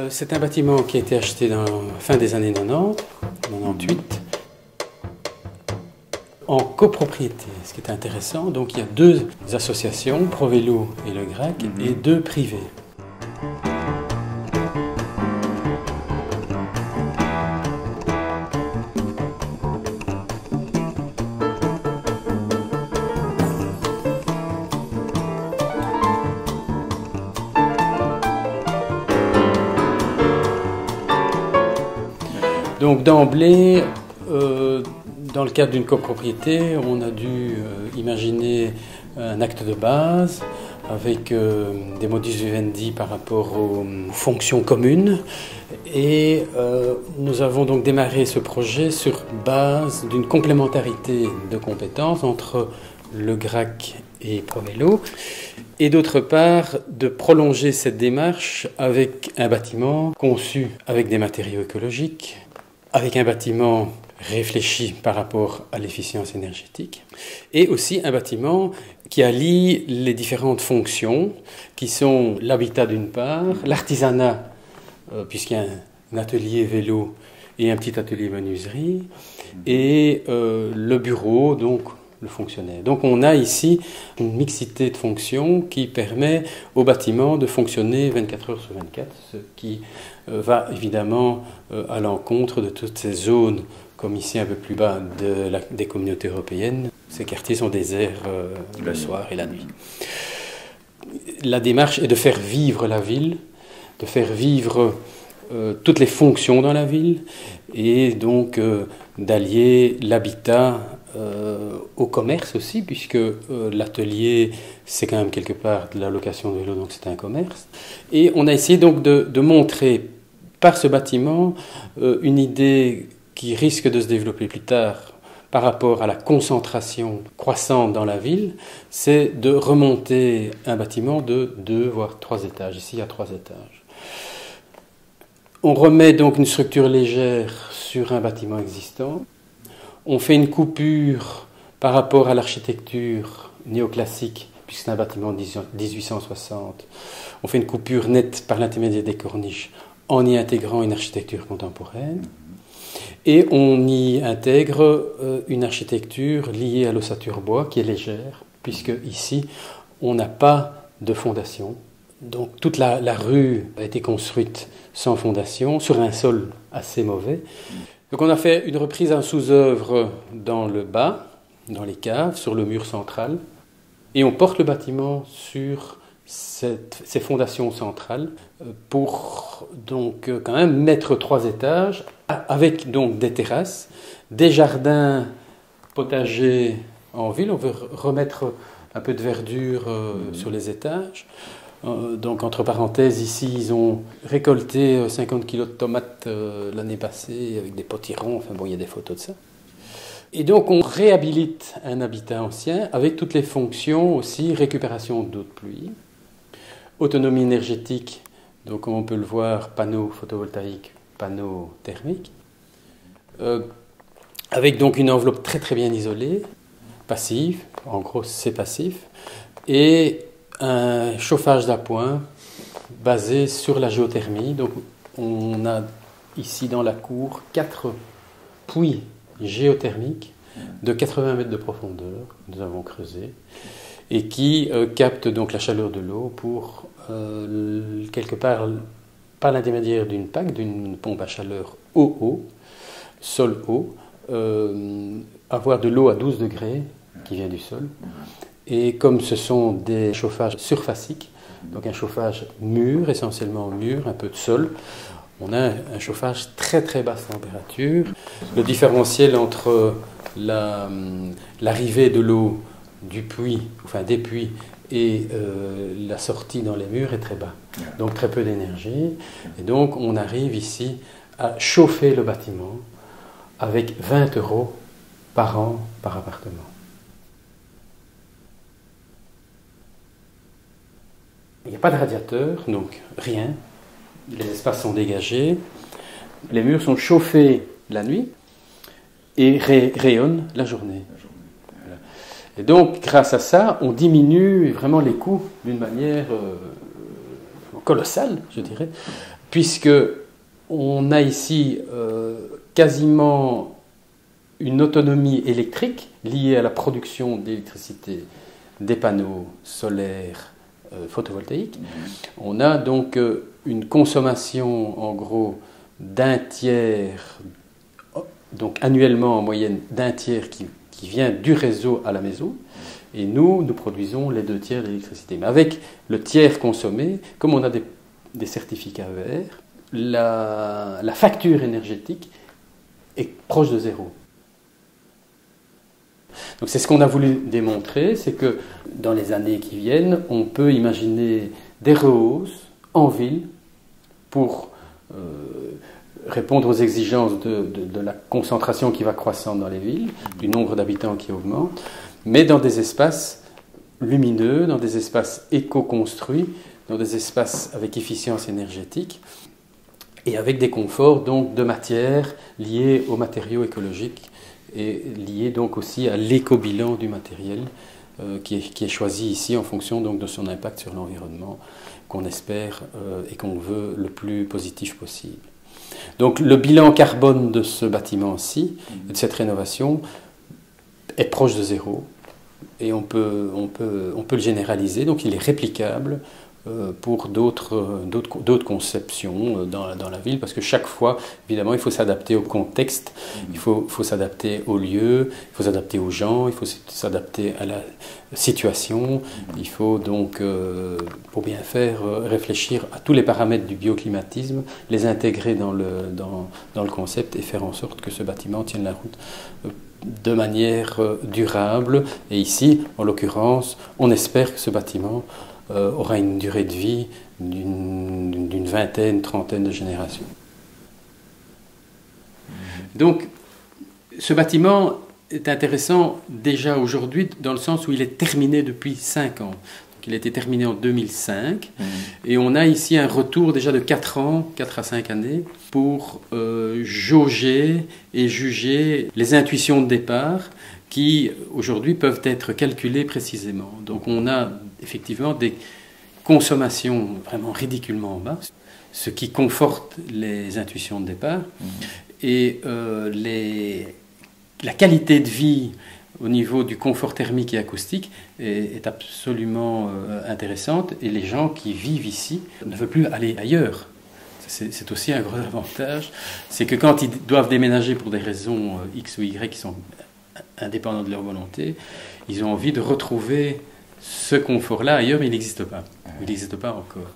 C'est un bâtiment qui a été acheté dans la fin des années 90, 98, en copropriété, ce qui est intéressant. Donc il y a deux associations, ProVélo et le Grec, et deux privés. Donc d'emblée, dans le cadre d'une copropriété, on a dû imaginer un acte de base avec des modus vivendi par rapport aux fonctions communes. Et nous avons donc démarré ce projet sur base d'une complémentarité de compétences entre le GRAC et ProVélo. Et d'autre part, de prolonger cette démarche avec un bâtiment conçu avec des matériaux écologiques, avec un bâtiment réfléchi par rapport à l'efficience énergétique, et aussi un bâtiment qui allie les différentes fonctions, qui sont l'habitat d'une part, l'artisanat, puisqu'il y a un atelier vélo et un petit atelier menuiserie, et le bureau, donc le fonctionnaire. Donc on a ici une mixité de fonctions qui permet au bâtiment de fonctionner 24 heures sur 24, ce qui va évidemment à l'encontre de toutes ces zones, comme ici un peu plus bas des communautés européennes. Ces quartiers sont déserts le soir et la nuit. La démarche est de faire vivre la ville, de faire vivre toutes les fonctions dans la ville, et donc d'allier l'habitat au commerce aussi, puisque l'atelier, c'est quand même quelque part de la location de vélo, donc c'est un commerce. Et on a essayé donc de montrer par ce bâtiment une idée qui risque de se développer plus tard par rapport à la concentration croissante dans la ville, c'est de remonter un bâtiment de 2 voire 3 étages. Ici, il y a 3 étages. On remet donc une structure légère sur un bâtiment existant. On fait une coupure par rapport à l'architecture néoclassique, puisque c'est un bâtiment de 1860. On fait une coupure nette par l'intermédiaire des corniches en y intégrant une architecture contemporaine. Et on y intègre une architecture liée à l'ossature bois qui est légère, puisque ici, on n'a pas de fondation. Donc toute la rue a été construite sans fondation, sur un sol assez mauvais. Donc on a fait une reprise en sous-œuvre dans le bas, dans les caves, sur le mur central, et on porte le bâtiment sur ces fondations centrales pour donc quand même mettre 3 étages, avec donc des terrasses, des jardins potagers en ville. On veut remettre un peu de verdure sur les étages. Donc, entre parenthèses, ici, ils ont récolté 50 kilos de tomates l'année passée avec des potirons. Enfin bon, il y a des photos de ça. Et donc, on réhabilite un habitat ancien avec toutes les fonctions aussi, récupération d'eau de pluie, autonomie énergétique, donc comme on peut le voir, panneaux photovoltaïques, panneaux thermiques, avec donc une enveloppe très très bien isolée, passive, en gros c'est passif, et un chauffage d'appoint basé sur la géothermie. Donc on a ici dans la cour 4 puits géothermiques de 80 mètres de profondeur que nous avons creusés et qui captent donc la chaleur de l'eau pour quelque part par l'intermédiaire d'une PAC, d'une pompe à chaleur eau-eau, sol-eau, avoir de l'eau à 12 degrés qui vient du sol. Et comme ce sont des chauffages surfaciques, donc un chauffage mur, essentiellement mur, un peu de sol, on a un chauffage très très basse température. Le différentiel entre l'arrivée de l'eau du puits, enfin des puits, et la sortie dans les murs est très bas. Donc très peu d'énergie. Et donc on arrive ici à chauffer le bâtiment avec 20 € par an par appartement. Il n'y a pas de radiateur, donc rien. Les espaces sont dégagés. Les murs sont chauffés la nuit et rayonnent la journée. Voilà. Et donc, grâce à ça, on diminue vraiment les coûts d'une manière colossale, je dirais, puisque on a ici quasiment une autonomie électrique liée à la production d'électricité des panneaux solaires photovoltaïques. On a donc une consommation en gros d'un tiers, donc annuellement en moyenne d'un tiers qui vient du réseau à la maison, et nous produisons les 2 tiers d'électricité. Mais avec le tiers consommé, comme on a des certificats verts, la facture énergétique est proche de zéro. Donc c'est ce qu'on a voulu démontrer, c'est que dans les années qui viennent, on peut imaginer des rehausses en ville pour répondre aux exigences de la concentration qui va croissant dans les villes, du nombre d'habitants qui augmente, mais dans des espaces lumineux, dans des espaces éco-construits, dans des espaces avec efficience énergétique et avec des conforts donc de matière liés aux matériaux écologiques et liés donc aussi à l'éco-bilan du matériel qui est choisi ici en fonction donc de son impact sur l'environnement qu'on espère et qu'on veut le plus positif possible. Donc le bilan carbone de ce bâtiment-ci, de cette rénovation, est proche de zéro et on peut le généraliser, donc il est réplicable pour d'autres conceptions dans la ville, parce que chaque fois, évidemment, il faut s'adapter au contexte, il faut s'adapter au lieu, il faut s'adapter aux gens, il faut s'adapter à la situation, il faut donc, pour bien faire, réfléchir à tous les paramètres du bioclimatisme, les intégrer dans le concept et faire en sorte que ce bâtiment tienne la route de manière durable. Et ici, en l'occurrence, on espère que ce bâtiment aura une durée de vie d'une vingtaine, trentaine de générations. Donc, ce bâtiment est intéressant déjà aujourd'hui dans le sens où il est terminé depuis 5 ans. Donc, il a été terminé en 2005 et on a ici un retour déjà de 4 ans, 4 à 5 années, pour jauger et juger les intuitions de départ qui aujourd'hui peuvent être calculées précisément. Donc on a effectivement des consommations vraiment ridiculement basses, ce qui conforte les intuitions de départ, et la qualité de vie au niveau du confort thermique et acoustique est absolument intéressante, et les gens qui vivent ici ne veulent plus aller ailleurs. C'est aussi un gros avantage, c'est que quand ils doivent déménager pour des raisons X ou Y qui sont indépendants de leur volonté, ils ont envie de retrouver ce confort-là ailleurs, mais il n'existe pas. Il n'existe pas encore.